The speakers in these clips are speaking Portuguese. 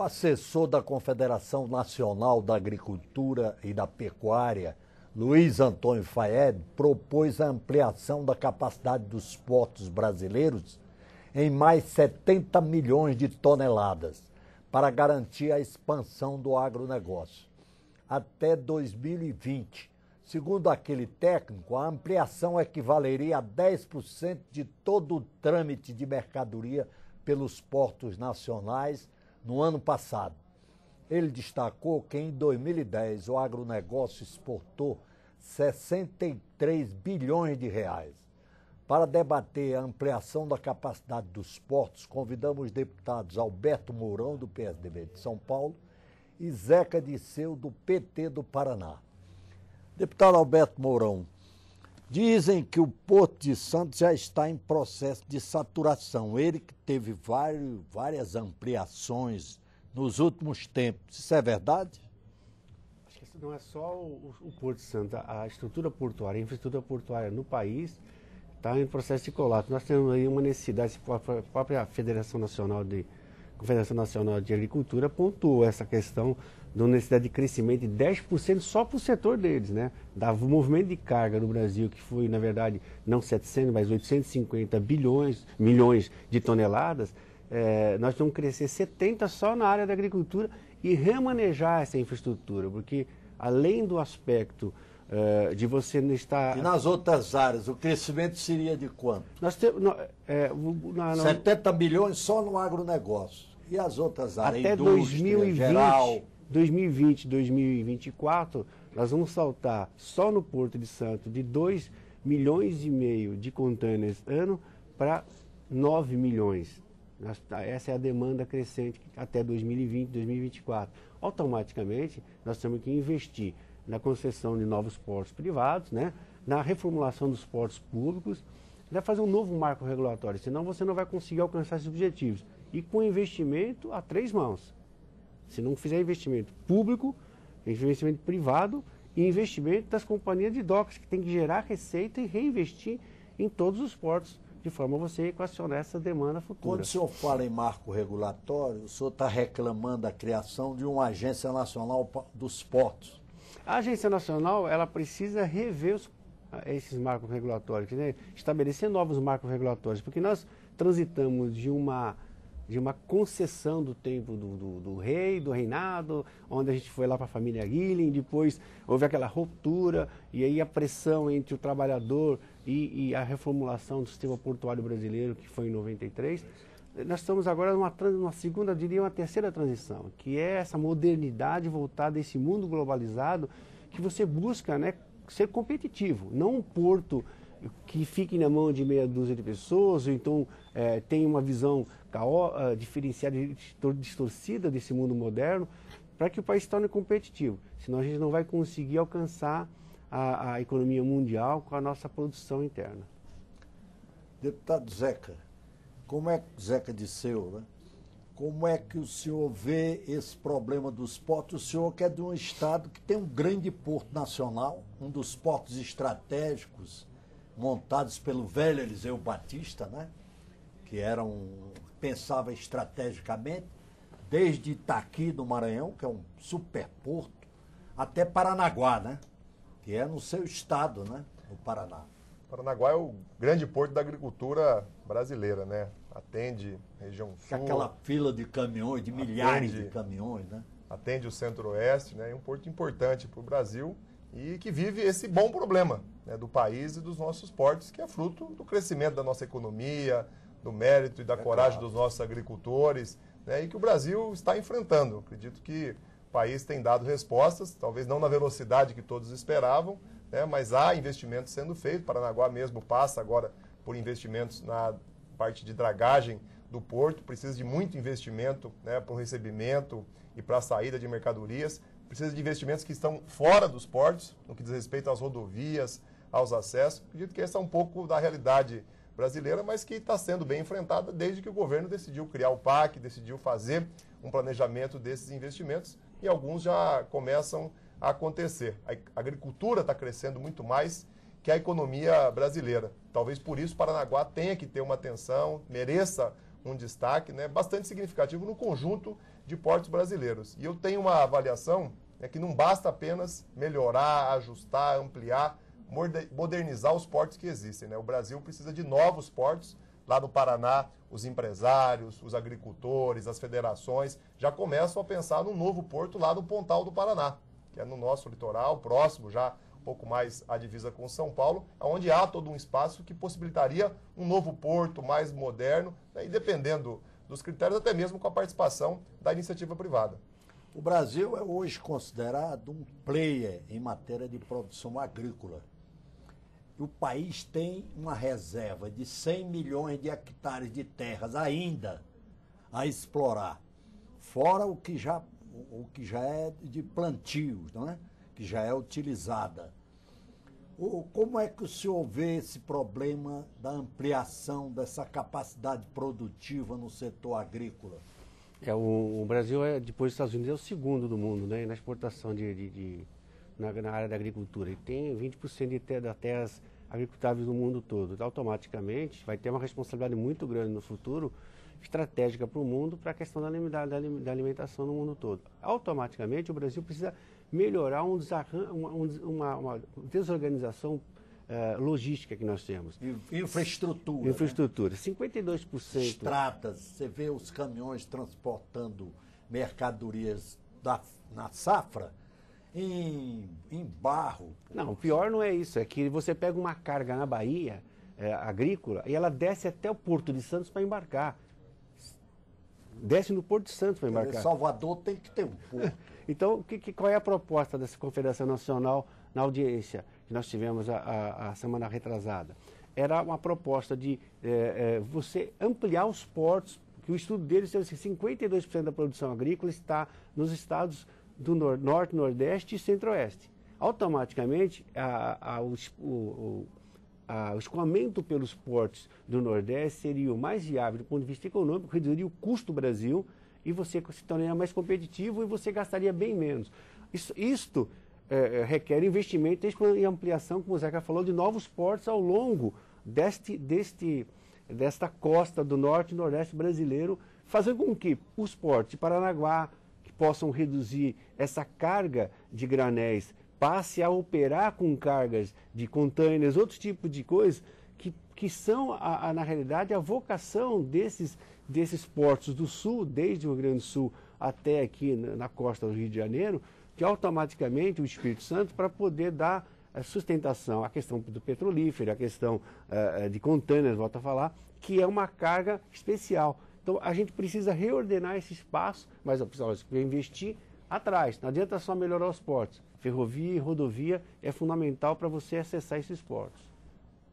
O assessor da Confederação Nacional da Agricultura e da Pecuária, Luiz Antônio Faed, propôs a ampliação da capacidade dos portos brasileiros em mais 70 milhões de toneladas para garantir a expansão do agronegócio. Até 2020, segundo aquele técnico, a ampliação equivaleria a 10% de todo o trâmite de mercadoria pelos portos nacionais no ano passado. Ele destacou que em 2010 o agronegócio exportou 63 bilhões de reais. Para debater a ampliação da capacidade dos portos, convidamos os deputados Alberto Mourão, do PSDB de São Paulo, e Zeca Disseu, do PT do Paraná. Deputado Alberto Mourão, dizem que o Porto de Santos já está em processo de saturação. Ele que teve várias ampliações nos últimos tempos. Isso é verdade? Acho que isso não é só o Porto de Santos. A estrutura portuária, a infraestrutura portuária no país está em processo de colapso. Nós temos aí uma necessidade, a própria Confederação Nacional de Agricultura pontuou essa questão da necessidade de crescimento de 10% só para o setor deles, né? O movimento de carga no Brasil, que foi, na verdade, não 700, mas 850 milhões de toneladas, nós vamos crescer 70 só na área da agricultura e remanejar essa infraestrutura, porque além do aspecto de você não estar... E nas outras áreas, o crescimento seria de quanto? Nós temos... 70 bilhões só no agronegócio. E as outras áreas? Até Indústria, 2020, geral... 2020, 2024, nós vamos saltar só no Porto de Santos de 2,5 milhões de contêineres ano para 9 milhões. Essa é a demanda crescente até 2020, 2024. Automaticamente, nós temos que investir na concessão de novos portos privados, né? Na reformulação dos portos públicos, vai fazer um novo marco regulatório, senão você não vai conseguir alcançar esses objetivos. E com investimento a três mãos. Se não fizer investimento público, investimento privado e investimento das companhias de docas, que tem que gerar receita e reinvestir em todos os portos, de forma a você equacionar essa demanda futura. Quando o senhor fala em marco regulatório, o senhor está reclamando da criação de uma agência nacional dos portos. A agência nacional, ela precisa rever esses marcos regulatórios, né? Estabelecer novos marcos regulatórios, porque nós transitamos de uma concessão do tempo do rei, do reinado, onde a gente foi lá para a família Guilhem, depois houve aquela ruptura, e aí a pressão entre o trabalhador e a reformulação do sistema portuário brasileiro, que foi em 93. Nós estamos agora numa segunda, eu diria uma terceira transição, que é essa modernidade voltada a esse mundo globalizado, que você busca, né, ser competitivo, não um porto que fique na mão de meia dúzia de pessoas, ou então tem uma visão diferenciada, distorcida desse mundo moderno, para que o país se torne competitivo. Senão a gente não vai conseguir alcançar a economia mundial com a nossa produção interna. Deputado Zeca, Zeca Disseu, né? Como é que o senhor vê esse problema dos portos? O senhor que é de um estado que tem um grande porto nacional, um dos portos estratégicos, montados pelo velho Eliseu Batista, né? Que pensava estrategicamente, desde Itaqui do Maranhão, que é um superporto, até Paranaguá, né? Que é no seu estado, né? No Paraná. Paranaguá é o grande porto da agricultura brasileira, né? Atende região sul. Aquela fila de caminhões, de milhares de caminhões, né? Atende o centro-oeste, né? É um porto importante para o Brasil e que vive esse bom problema, né, do país e dos nossos portos, que é fruto do crescimento da nossa economia, do mérito e da coragem dos nossos agricultores, né, e que o Brasil está enfrentando. Acredito que o país tem dado respostas, talvez não na velocidade que todos esperavam, né, mas há investimentos sendo feitos. Paranaguá mesmo passa agora por investimentos na parte de dragagem do porto, precisa de muito investimento, né, para o recebimento e para a saída de mercadorias. Precisa de investimentos que estão fora dos portos, no que diz respeito às rodovias, aos acessos. Acredito que essa é um pouco da realidade brasileira, mas que está sendo bem enfrentada desde que o governo decidiu criar o PAC, decidiu fazer um planejamento desses investimentos, e alguns já começam a acontecer. A agricultura está crescendo muito mais que a economia brasileira. Talvez por isso Paranaguá tenha que ter uma atenção, mereça um destaque, né, bastante significativo no conjunto de portos brasileiros. E eu tenho uma avaliação que não basta apenas melhorar, ajustar, ampliar, modernizar os portos que existem, né? O Brasil precisa de novos portos. Lá no Paraná, os empresários, os agricultores, as federações já começam a pensar num novo porto lá no Pontal do Paraná, que é no nosso litoral, próximo já um pouco mais à divisa com São Paulo, onde há todo um espaço que possibilitaria um novo porto mais moderno, né, e dependendo dos critérios, até mesmo com a participação da iniciativa privada. O Brasil é hoje considerado um player em matéria de produção agrícola. O país tem uma reserva de 100 milhões de hectares de terras ainda a explorar, fora o que já é de plantio, não é? Que já é utilizada. Como é que o senhor vê esse problema da ampliação dessa capacidade produtiva no setor agrícola? O Brasil, depois dos Estados Unidos, é o segundo do mundo, né, na exportação na área da agricultura. E tem 20% das terras agricultáveis no mundo todo. Então, automaticamente, vai ter uma responsabilidade muito grande no futuro, estratégica para o mundo, para a questão da alimentação no mundo todo. Automaticamente, o Brasil precisa melhorar uma desorganização logística que nós temos. Infraestrutura. Infraestrutura. 52%. Estradas, você vê os caminhões transportando mercadorias na safra em barro. Não, o pior não é isso, é que você pega uma carga na Bahia agrícola e ela desce até o Porto de Santos para embarcar. Desce no Porto de Santos para embarcar. Salvador tem que ter um porto. Então, qual é a proposta dessa Confederação Nacional na audiência que nós tivemos a semana retrasada? Era uma proposta de você ampliar os portos, que o estudo deles é assim, 52% da produção agrícola está nos estados do Norte, Nordeste e Centro-Oeste. Automaticamente, o escoamento pelos portos do Nordeste seria o mais viável do ponto de vista econômico, reduziria o custo do Brasil e você se tornaria mais competitivo e você gastaria bem menos. Isto requer investimento e ampliação, como o Zeca falou, de novos portos ao longo desta costa do Norte e Nordeste brasileiro, fazendo com que os portos de Paranaguá, que possam reduzir essa carga de granéis, passe a operar com cargas de containers, outros tipos de coisas, que são, na realidade, a vocação desses portos do Sul, desde o Rio Grande do Sul até aqui na costa do Rio de Janeiro, que automaticamente o Espírito Santo, para poder dar sustentação à questão do petrolífero, à questão de containers, volto a falar, que é uma carga especial. Então, a gente precisa reordenar esse espaço, mas precisa investir atrás. Não adianta só melhorar os portos. Ferrovia e rodovia é fundamental para você acessar esses portos.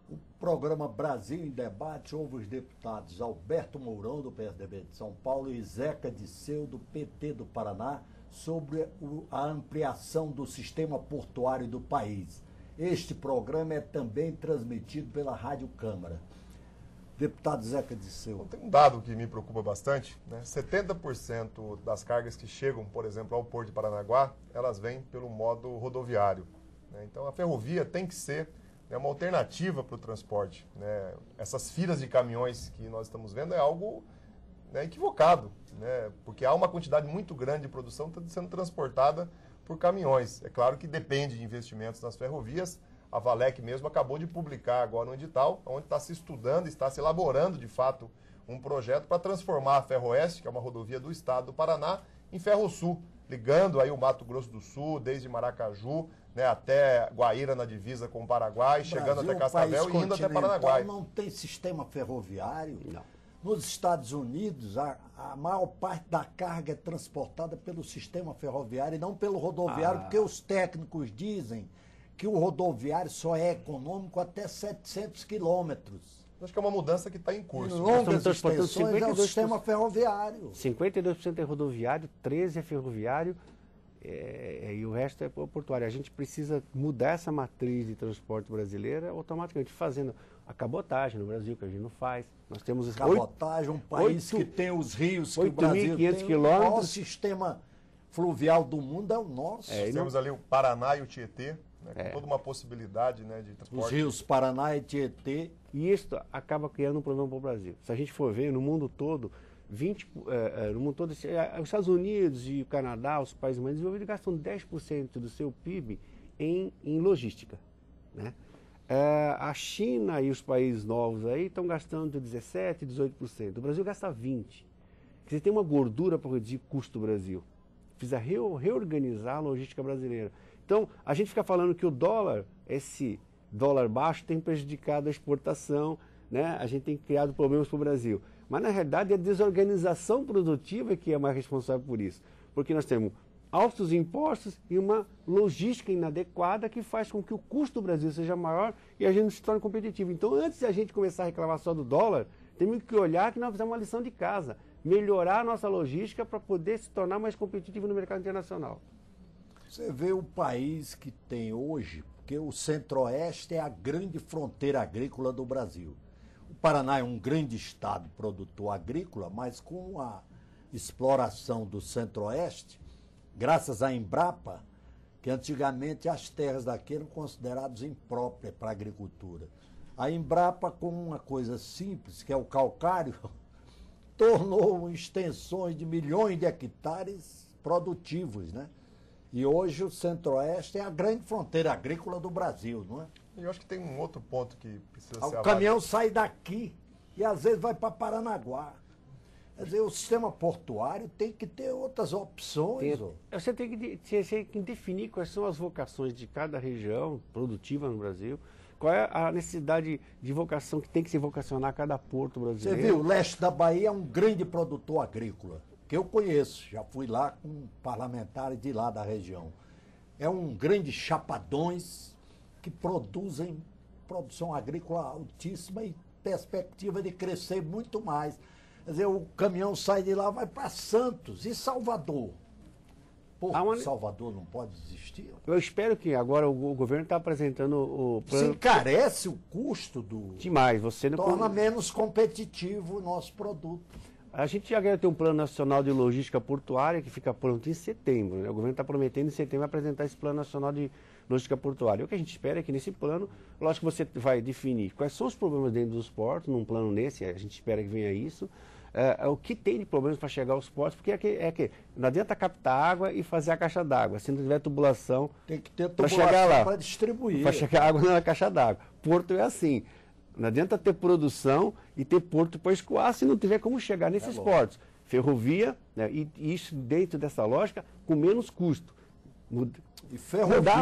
O programa Brasil em Debate houve os deputados Alberto Mourão, do PSDB de São Paulo, e Zeca Disseu, do PT do Paraná, sobre a ampliação do sistema portuário do país. Este programa é também transmitido pela Rádio Câmara. Deputado Zeca Disseu. Tem um dado que me preocupa bastante, né? 70% das cargas que chegam, por exemplo, ao Porto de Paranaguá, elas vêm pelo modo rodoviário, né? Então a ferrovia tem que ser, né, uma alternativa para o transporte, né? Essas filas de caminhões que nós estamos vendo é algo, né, equivocado, né? Porque há uma quantidade muito grande de produção sendo transportada por caminhões. É claro que depende de investimentos nas ferrovias. A Valec mesmo acabou de publicar agora um edital, onde está se estudando, está se elaborando, de fato, um projeto para transformar a Ferroeste, que é uma rodovia do estado do Paraná, em Ferrosul, ligando aí o Mato Grosso do Sul, desde Maracaju, né, até Guaíra, na divisa com o Paraguai, chegando até Cascavel e indo até Paranaguá. Não tem sistema ferroviário? Não. Nos Estados Unidos, a maior parte da carga é transportada pelo sistema ferroviário e não pelo rodoviário, porque os técnicos dizem que o rodoviário só é econômico até 700 quilômetros. Acho que é uma mudança que está em curso. Em longas extensões é o sistema ferroviário. 52% é rodoviário, 13% é ferroviário e o resto é portuário. A gente precisa mudar essa matriz de transporte brasileira automaticamente, fazendo a cabotagem no Brasil, que a gente não faz. Nós temos cabotagem, um país que tem os rios que o Brasil tem. O maior sistema fluvial do mundo é o nosso. Temos ali o Paraná e o Tietê. Com toda uma possibilidade, né, de transporte. Os rios Paraná e Tietê. E isso acaba criando um problema para o Brasil. Se a gente for ver, no mundo todo, no mundo todo, os Estados Unidos e o Canadá, os países mais desenvolvidos, gastam 10% do seu PIB em logística, né? A China e os países novos aí estão gastando 17%, 18%. O Brasil gasta 20%. Você tem uma gordura para reduzir custo do Brasil. Precisa reorganizar a logística brasileira. Então, a gente fica falando que o dólar, esse dólar baixo, tem prejudicado a exportação, né? A gente tem criado problemas para o Brasil. Mas, na realidade, é a desorganização produtiva que é mais responsável por isso. Porque nós temos altos impostos e uma logística inadequada que faz com que o custo do Brasil seja maior e a gente não se torne competitivo. Então, antes de a gente começar a reclamar só do dólar, temos que olhar que nós fizemos uma lição de casa. Melhorar a nossa logística para poder se tornar mais competitivo no mercado internacional. Você vê o país que tem hoje, porque o Centro-Oeste é a grande fronteira agrícola do Brasil. O Paraná é um grande estado produtor agrícola, mas com a exploração do Centro-Oeste, graças à Embrapa, que antigamente as terras daqui eram consideradas impróprias para a agricultura. A Embrapa, com uma coisa simples, que é o calcário, tornou extensões de milhões de hectares produtivos, né? E hoje o Centro-Oeste é a grande fronteira agrícola do Brasil, não é? E eu acho que tem um outro ponto que precisa ser O avaliado. caminhão sai daqui e às vezes vai para Paranaguá. Quer dizer, o sistema portuário tem que ter outras opções. Você tem que definir quais são as vocações de cada região produtiva no Brasil, qual é a necessidade de vocação que tem que se vocacionar cada porto brasileiro. Você viu, o leste da Bahia é um grande produtor agrícola, que eu conheço, já fui lá com parlamentares de lá da região. É um grande chapadões que produzem produção agrícola altíssima e perspectiva de crescer muito mais. Quer dizer, o caminhão sai de lá, vai para Santos e Salvador. Porto de Salvador não pode existir? Eu espero que agora o governo está apresentando o plano. Se encarece o custo do... Demais, você não torna menos competitivo o nosso produto. A gente já quer ter um plano nacional de logística portuária que fica pronto em setembro, né? O governo está prometendo em setembro apresentar esse plano nacional de logística portuária. O que a gente espera é que nesse plano, lógico que você vai definir quais são os problemas dentro dos portos, num plano nesse, a gente espera que venha isso. O que tem de problemas para chegar aos portos, porque não adianta captar água e fazer a caixa d'água. Se não tiver tubulação, tem que ter tubulação para chegar lá, para distribuir. Para chegar água na caixa d'água. Porto é assim. Não adianta ter produção e ter porto para escoar se não tiver como chegar nesses portos. Ferrovia, né, e isso dentro dessa lógica, com menos custo. Mudar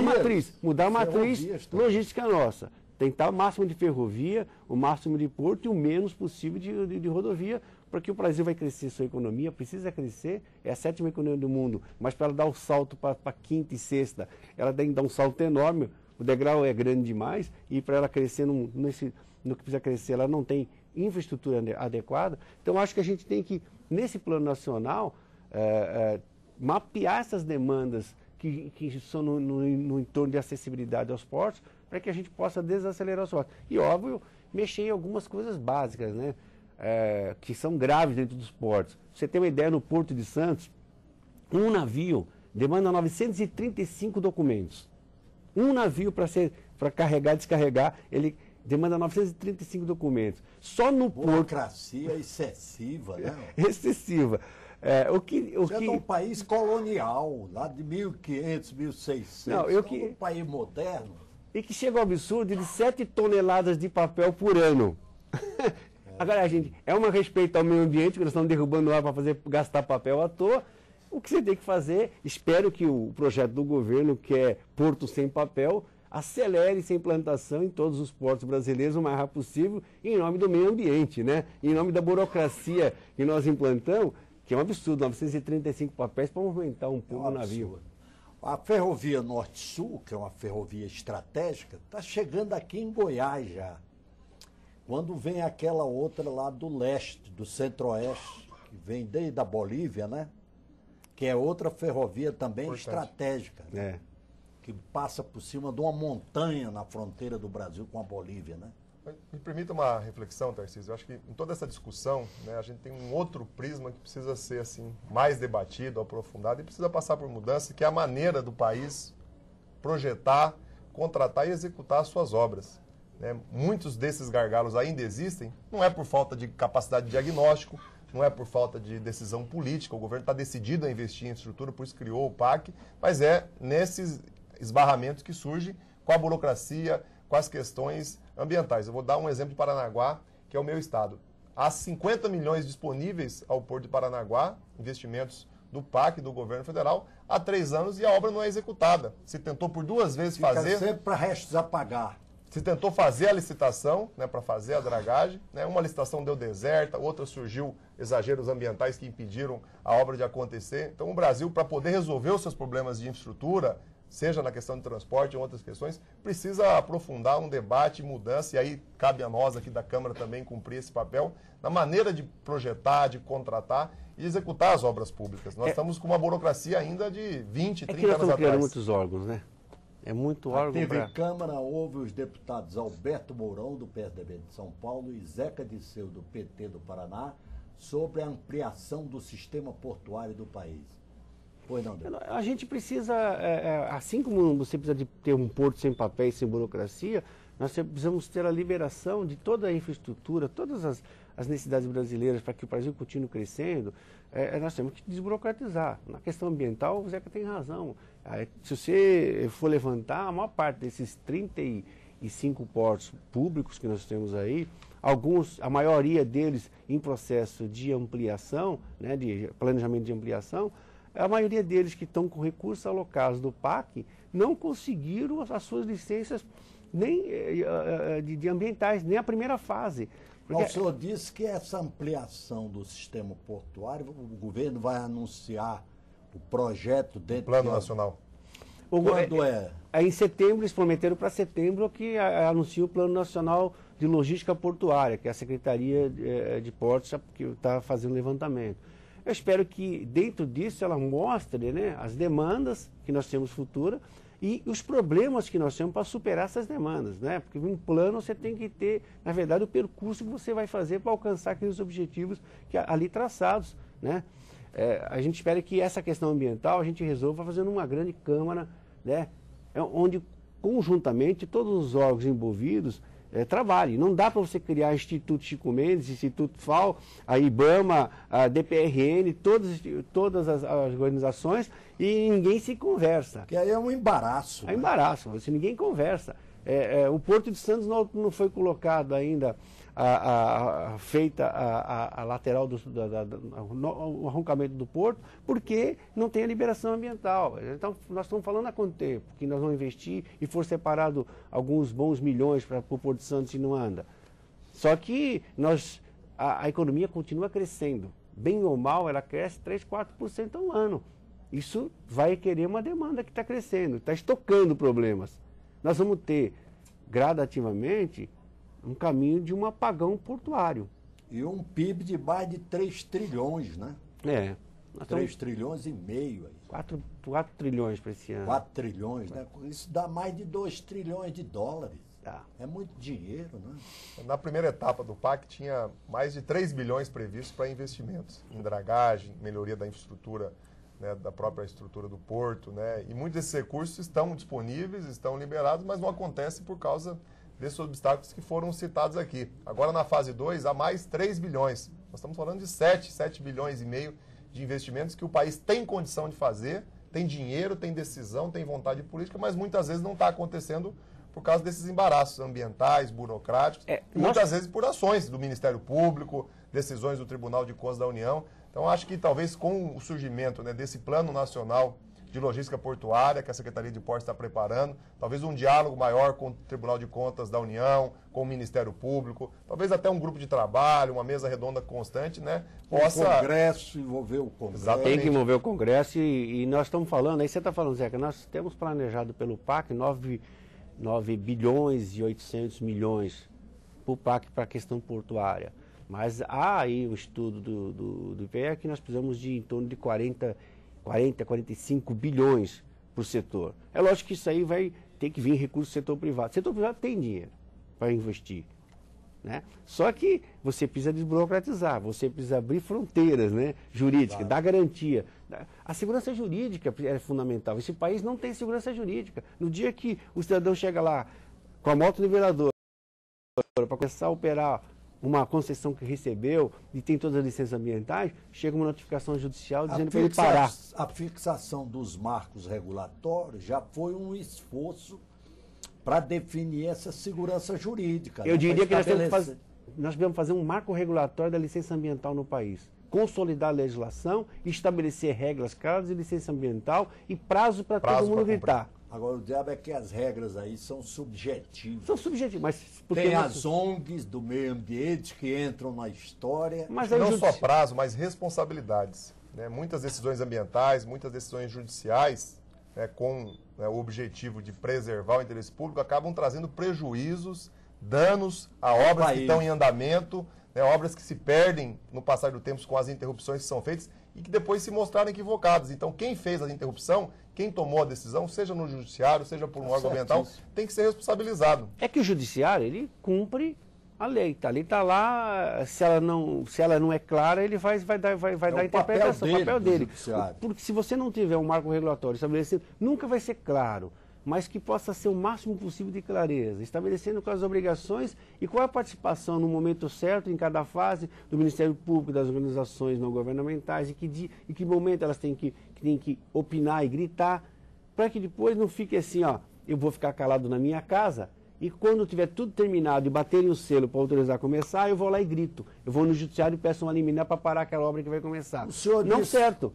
a matriz logística nossa. Tentar o máximo de ferrovia, o máximo de porto e o menos possível de rodovia, porque o Brasil vai crescer sua economia, precisa crescer, é a 7ª economia do mundo, mas para ela dar o salto para a 5ª e 6ª, ela tem que dar um salto enorme, o degrau é grande demais, e para ela crescer no que precisa crescer, ela não tem infraestrutura adequada. Então, acho que a gente tem que, nesse plano nacional, mapear essas demandas que são no entorno de acessibilidade aos portos, para que a gente possa desacelerar os portos. E, óbvio, mexer em algumas coisas básicas, né? Que são graves dentro dos portos. Você tem uma ideia, no Porto de Santos, um navio demanda 935 documentos. Um navio para carregar e descarregar, ele demanda 935 documentos. Só no porto... Burocracia excessiva, né? Excessiva. É um país colonial, lá de 1500, 1600. Não, um país moderno. E que chega ao absurdo de 7 toneladas de papel por ano. Agora, gente, é um respeito ao meio ambiente, que nós estamos derrubando lá para gastar papel à toa. O que você tem que fazer, espero que o projeto do governo, que é Porto Sem Papel, acelere essa implantação em todos os portos brasileiros o mais rápido possível, em nome do meio ambiente, né? Em nome da burocracia que nós implantamos, que é um absurdo, 935 papéis para aumentar um pouco o navio. A ferrovia Norte-Sul, que é uma ferrovia estratégica, está chegando aqui em Goiás já. Quando vem aquela outra lá do leste, do Centro-Oeste, que vem desde a Bolívia, né? Que é outra ferrovia também estratégica, né? Que passa por cima de uma montanha na fronteira do Brasil com a Bolívia, né? Me permita uma reflexão, Tarcísio. Eu acho que em toda essa discussão, né, a gente tem um outro prisma que precisa ser assim, mais debatido, aprofundado e precisa passar por mudança, que é a maneira do país projetar, contratar e executar as suas obras. Né? Muitos desses gargalos ainda existem, não é por falta de capacidade de diagnóstico, não é por falta de decisão política, o governo está decidido a investir em infraestrutura, por isso criou o PAC, mas é nesses esbarramentos que surge com a burocracia, com as questões ambientais. Eu vou dar um exemplo de Paranaguá, que é o meu estado. Há 50 milhões disponíveis ao Porto de Paranaguá, investimentos do PAC, do governo federal, há 3 anos e a obra não é executada. Se tentou por 2 vezes fazer... sempre para restos a pagar. Se tentou fazer a licitação, né, para fazer a dragagem, né, uma licitação deu deserta, outra surgiu exageros ambientais que impediram a obra de acontecer. Então o Brasil, para poder resolver os seus problemas de infraestrutura, seja na questão de transporte ou outras questões, precisa aprofundar um debate, mudança, e aí cabe a nós aqui da Câmara também cumprir esse papel, na maneira de projetar, de contratar e executar as obras públicas. Nós estamos com uma burocracia ainda de 20, 30 anos atrás. É que nós estamos criando atrás. muitos órgãos, né? É muito órgão. Na TV Câmara houve os deputados Alberto Mourão, do PSDB de São Paulo, e Zeca Disseu, do PT do Paraná, sobre a ampliação do sistema portuário do país. Pois não, deputado? A gente precisa, assim como você precisa de ter um porto sem papéis, sem burocracia, nós precisamos ter a liberação de toda a infraestrutura, todas as necessidades brasileiras para que o Brasil continue crescendo. Nós temos que desburocratizar. Na questão ambiental, o Zeca tem razão. Se você for levantar, a maior parte desses 35 portos públicos que nós temos aí, alguns, a maioria deles em processo de ampliação, né, de planejamento de ampliação, a maioria deles que estão com recursos alocados do PAC não conseguiram as suas licenças nem de ambientais, nem a primeira fase. Porque... O senhor disse que essa ampliação do sistema portuário, o governo vai anunciar o projeto dentro Plano Nacional. Quando é? Em setembro, eles prometeram para setembro que anuncia o Plano Nacional de Logística Portuária, que é a Secretaria de Portos que está fazendo o levantamento. Eu espero que dentro disso ela mostre, né, as demandas que nós temos futura e os problemas que nós temos para superar essas demandas, né? Porque um plano você tem que ter, na verdade, o percurso que você vai fazer para alcançar aqueles objetivos que ali traçados, né? A gente espera que essa questão ambiental a gente resolva fazendo uma grande Câmara, né, onde conjuntamente todos os órgãos envolvidos trabalhem. Não dá para você criar Instituto Chico Mendes, Instituto FAO, a IBAMA, a DPRN, todas as organizações e ninguém se conversa. Que aí é um embaraço. É um embaraço, ninguém conversa. O Porto de Santos não foi colocado ainda feita a lateral o arroncamento do porto, porque não tem a liberação ambiental. Então, nós estamos falando há quanto tempo que nós vamos investir e for separado alguns bons milhões para o Porto de Santos e não anda. Só que a economia continua crescendo. Bem ou mal, ela cresce 3%, 4% ao ano. Isso vai requerer uma demanda que está crescendo, está estocando problemas. Nós vamos ter, gradativamente, um caminho de um apagão portuário. E um PIB de mais de 3 trilhões, né? 3 trilhões e meio. 4 trilhões para esse ano. 4 trilhões, né? Isso dá mais de 2 trilhões de dólares. Tá. É muito dinheiro, né? Na primeira etapa do PAC tinha mais de 3 bilhões previstos para investimentos em dragagem, melhoria da infraestrutura, né, da própria estrutura do porto, né? E muitos desses recursos estão disponíveis, estão liberados, mas não acontece por causa desses obstáculos que foram citados aqui. Agora, na fase 2, há mais 3 bilhões. Nós estamos falando de 7 bilhões e meio de investimentos que o país tem condição de fazer, tem dinheiro, tem decisão, tem vontade política, mas muitas vezes não está acontecendo por causa desses embaraços ambientais, burocráticos, muitas vezes por ações do Ministério Público, decisões do Tribunal de Contas da União. Então, acho que talvez com o surgimento, né, desse Plano Nacional de Logística Portuária, que a Secretaria de Portos está preparando, talvez um diálogo maior com o Tribunal de Contas da União, com o Ministério Público, talvez até um grupo de trabalho, uma mesa redonda constante, né? Possa... O Congresso, envolver o Congresso. Exatamente. Tem que envolver o Congresso e nós estamos falando, aí você está falando, Zeca, nós temos planejado pelo PAC 9 bilhões e 800 milhões para o PAC para a questão portuária. Mas há aí o estudo do IPE que nós precisamos de em torno de 45 bilhões para o setor. É lógico que isso aí vai ter que vir recurso do setor privado. O setor privado tem dinheiro para investir, né? Só que você precisa desburocratizar, você precisa abrir fronteiras, né, jurídicas, claro, dar garantia. A segurança jurídica é fundamental. Esse país não tem segurança jurídica. No dia que o cidadão chega lá com a moto niveladora para começar a operar uma concessão que recebeu e tem todas as licenças ambientais, chega uma notificação judicial dizendo para ele parar. A fixação dos marcos regulatórios já foi um esforço para definir essa segurança jurídica. Eu diria que nós devemos fazer um marco regulatório da licença ambiental no país. Consolidar a legislação, estabelecer regras claras de licença ambiental e prazo para todo mundo gritar. Agora, o diabo é que as regras aí são subjetivas. São subjetivas, mas... Tem as ONGs do meio ambiente que entram na história. Mas não só prazo, mas responsabilidades. Né? Muitas decisões ambientais, muitas decisões judiciais, né, com o objetivo de preservar o interesse público, acabam trazendo prejuízos, danos a obras que estão em andamento, né, obras que se perdem no passar do tempo com as interrupções que são feitas e que depois se mostraram equivocadas. Então, quem fez a interrupção, quem tomou a decisão, seja no judiciário, seja por um órgão ambiental, tem que ser responsabilizado. É que o judiciário, ele cumpre a lei. A lei está lá, se ela não é clara, ele vai dar interpretação, o papel dele. Porque se você não tiver um marco regulatório estabelecido, nunca vai ser claro, mas que possa ser o máximo possível de clareza, estabelecendo quais as obrigações e qual a participação no momento certo, em cada fase, do Ministério Público, das organizações não governamentais, e que momento elas têm que opinar e gritar, para que depois não fique assim, ó, eu vou ficar calado na minha casa, e quando tiver tudo terminado e baterem o selo para autorizar a começar, eu vou lá e grito. Eu vou no judiciário e peço uma liminar para parar aquela obra que vai começar. Não certo.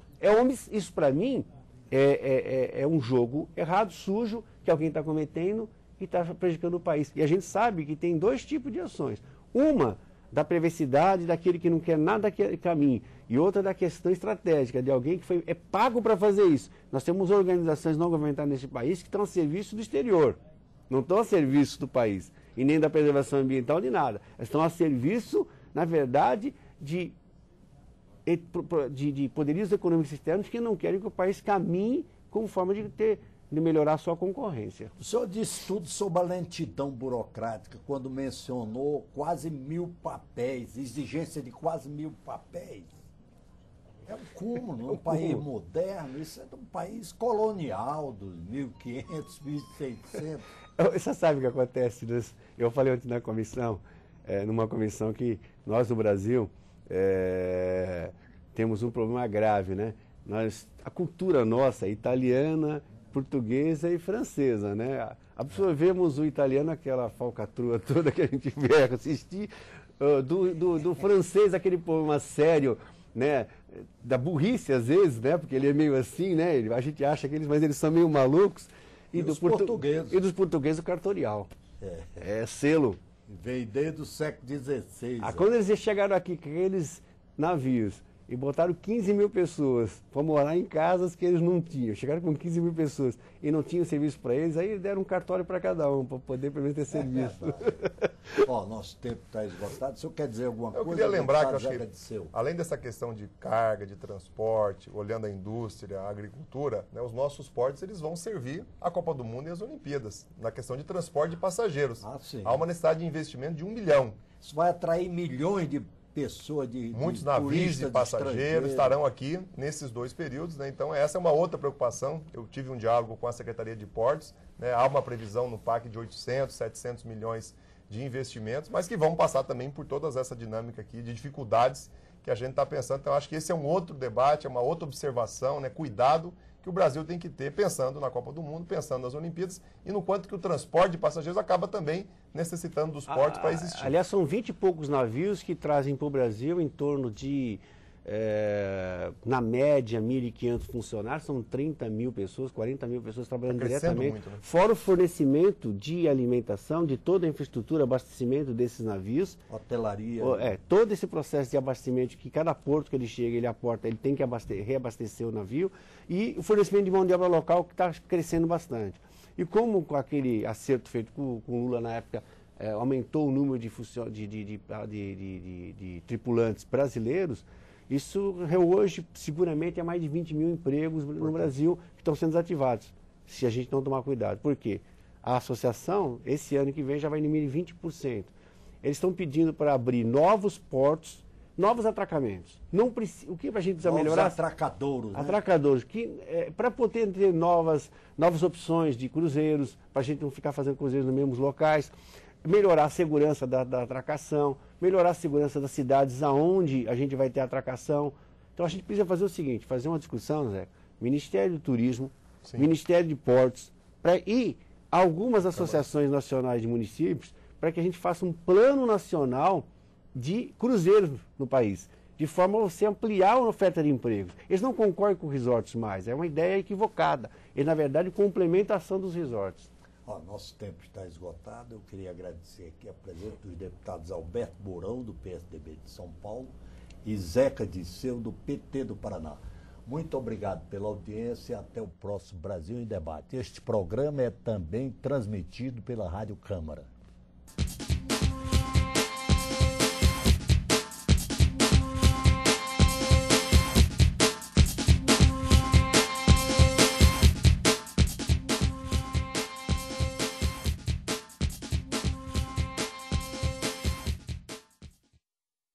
Isso para mim é um jogo errado, sujo, que alguém está cometendo e está prejudicando o país. E a gente sabe que tem dois tipos de ações. Uma da perversidade daquele que não quer nada que caminhe, e outra da questão estratégica, de alguém que é pago para fazer isso. Nós temos organizações não governamentais neste país que estão a serviço do exterior, não estão a serviço do país, e nem da preservação ambiental, de nada. Elas estão a serviço, na verdade, de poderios econômicos externos que não querem que o país caminhe como forma de melhorar a sua concorrência. O senhor disse tudo sobre a lentidão burocrática, quando mencionou quase 1000 papéis, exigência de quase 1000 papéis. É um cúmulo, um país moderno, isso é de um país colonial, dos 1500, 1600. Você sabe o que acontece? Eu falei ontem na comissão, numa comissão que nós no Brasil temos um problema grave, né? A cultura nossa é italiana, portuguesa e francesa, né? Absorvemos o italiano, aquela falcatrua toda que a gente vê assistir, do francês, aquele poema sério, né? Da burrice às vezes, né? Porque ele é meio assim, né? A gente acha que mas eles são meio malucos. E dos portugueses. E dos portugueses o cartorial. É selo. Veio desde o século XVI. Quando eles chegaram aqui com aqueles navios e botaram 15 mil pessoas para morar em casas que eles não tinham. Chegaram com 15 mil pessoas e não tinham serviço para eles, aí deram um cartório para cada um, para poder pelo menos ter serviço. Nosso tempo está esgotado. O senhor quer dizer alguma coisa? Eu queria lembrar que, eu acho que além dessa questão de carga, de transporte, olhando a indústria, a agricultura, né, os nossos portos eles vão servir a Copa do Mundo e as Olimpíadas, na questão de transporte de passageiros. Há uma necessidade de investimento de 1 bilhão. Isso vai atrair milhões de pessoas, muitos navios e passageiros estarão aqui nesses 2 períodos, né? Então essa é uma outra preocupação. Eu tive um diálogo com a Secretaria de Portos, né? Há uma previsão no PAC de 800, 700 milhões de investimentos, mas que vão passar também por toda essa dinâmica aqui de dificuldades que a gente está pensando. Então acho que esse é um outro debate, é uma outra observação, né? Cuidado que o Brasil tem que ter, pensando na Copa do Mundo, pensando nas Olimpíadas, e no quanto que o transporte de passageiros acaba também necessitando dos portos para existir. Aliás, são 20 e poucos navios que trazem para o Brasil em torno de, na média, 1.500 funcionários, são 30 mil pessoas, 40 mil pessoas trabalhando diretamente, muito, né? Fora o fornecimento de alimentação, de toda a infraestrutura, abastecimento desses navios. Hotelaria. Todo esse processo de abastecimento, que cada porto que ele chega, ele aporta, ele tem que reabastecer o navio, e o fornecimento de mão de obra local, que está crescendo bastante. E como com aquele acerto feito com o Lula na época, aumentou o número de tripulantes brasileiros, isso hoje seguramente é mais de 20 mil empregos no Brasil que estão sendo desativados, se a gente não tomar cuidado. Por quê? A associação, esse ano que vem, já vai diminuir 20%. Eles estão pedindo para abrir novos portos, novos atracamentos. O que a gente precisa melhorar? Atracadouros, né? Atracadouros, para poder ter novas opções de cruzeiros, para a gente não ficar fazendo cruzeiros nos mesmos locais. melhorar a segurança da atracação, melhorar a segurança das cidades aonde a gente vai ter atracação. Então a gente precisa fazer o seguinte, fazer uma discussão, Zé, Ministério do Turismo, Sim. Ministério de Portos, e algumas associações nacionais de municípios, para que a gente faça um plano nacional de cruzeiros no país, de forma a você ampliar a oferta de empregos. Eles não concordam com resorts mais, é uma ideia equivocada. Ele, na verdade, complementa a ação dos resorts. Nosso tempo está esgotado. Eu queria agradecer aqui a presença dos deputados Alberto Mourão, do PSDB de São Paulo, e Zeca Disseu, do PT do Paraná. Muito obrigado pela audiência e até o próximo Brasil em Debate. Este programa é também transmitido pela Rádio Câmara.